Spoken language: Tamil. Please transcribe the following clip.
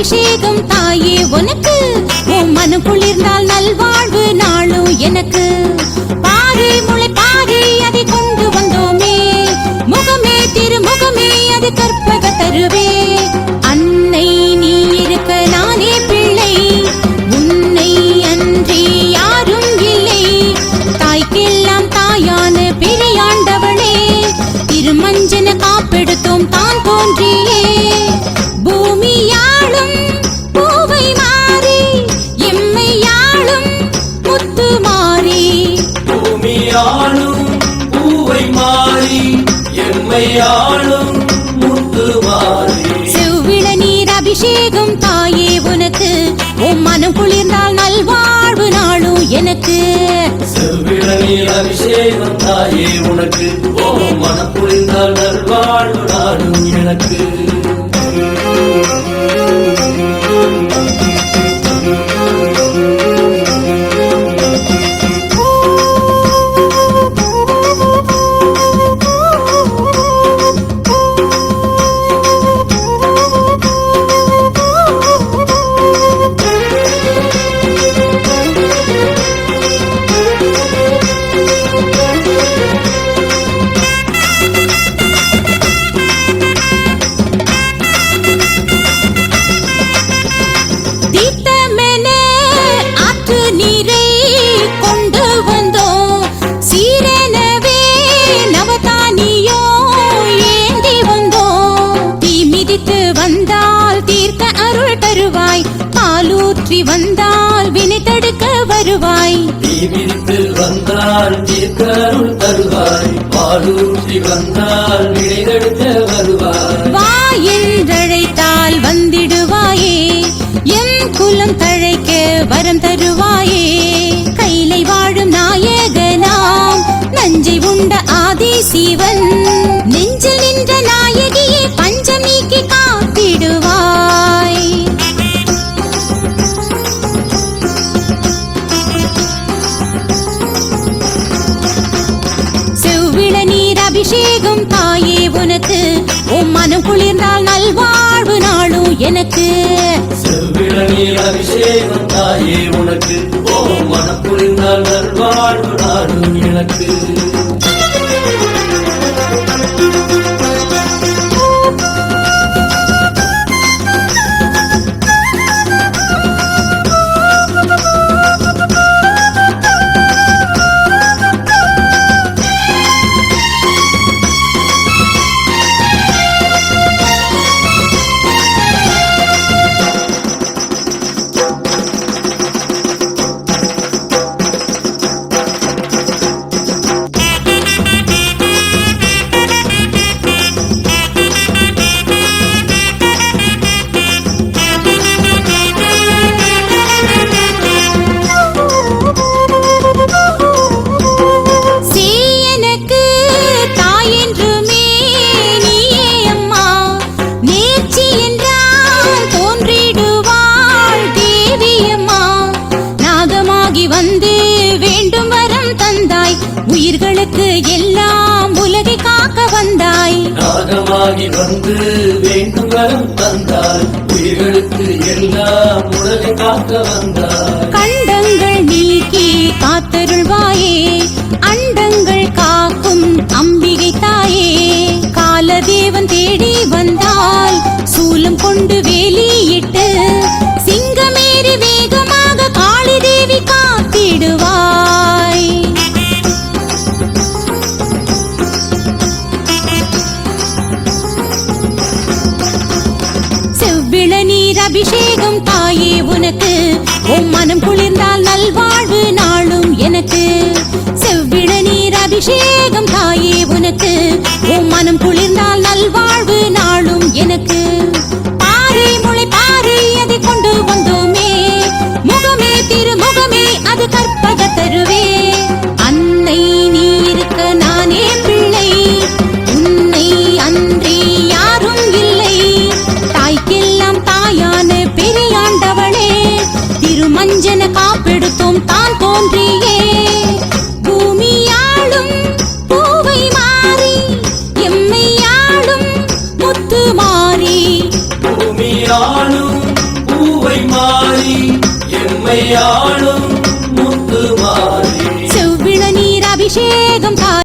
அபிஷேகம் தாயே உனக்கு, உன் மனம் குளிர்ந்தால் நல்வாழ்வு நாளும் எனக்கு. பாரு முளை பாரு அதை கொண்டு வந்தோமே, முகமே திருமுகமே அது கற்பக தருவே. அன்னை நீ இருக்க நானே பிள்ளை, உன்னை அன்றி யாரும் இல்லை. தாய்க்கெல்லாம் தாயான பிறையாண்டவளே, திருமஞ்சன காப்பெடுத்தோம் தான் தோன்றியே. பூமியாளும் பூவை மாறி, எம்மையாளும் முத்து மாறி. பூமியாளும் பூவை மாறி, எம்மையாளும் முத்து மாறி. செவ்விள நீர் அபிஷேகம் தாயே உனக்கு, உன் மனம் குளிர்ந்தால் நல்வாழ்வு நாளும் எனக்கு. செவ்விள நீர் அபிஷேகம் தாயே உனக்கு, ஓ மனம் குளிர்ந்தால் நல்வாழ்வு நாளும் எனக்கு. வந்தால் வினை தடுக்க வருவாய், தீவிரித்து வந்தால் தீர்க்கருள் தருவாய். பாலூற்றி வந்தால் வினை தடுக்க வருவாய். வா என்றழைத்தால் வந்திடுவாயே, எம் குலம் தழைக்க வரம் தருவாயே. கைலை வாழும் நாயகனாம் நஞ்சை உண்ட ஆதி சிவன், நெஞ்சில் நின்ற நாயகியே பஞ்சம் நீக்கி காத்திடுவாய். அபிஷேகம் தாயே உனக்கு, உன் மனம் குளிர்ந்தால் நல்வாழ்வு நாளும் எனக்கு. செவ்விள நீர் அபிஷேகம் தாயே உனக்கு, ஓ மனம் குளிர்ந்தால் நல்வாழ்வு நாளும் எனக்கு. உயிர்களுக்கு எல்லாம் உலகை காக்க வந்தாய், நாகமாகி வந்து வேண்டும் வரம் தந்தாய். உயிர்களுக்கு எல்லாம் உலகை காக்க வந்தாய். கண்டங்கள் நீக்கி காத்தருள்வாயே, அண்டங்கள் காக்கும் அம்பிகை தாயே. காலதேவன் தேடி வந்தால் சூலம் கொண்டு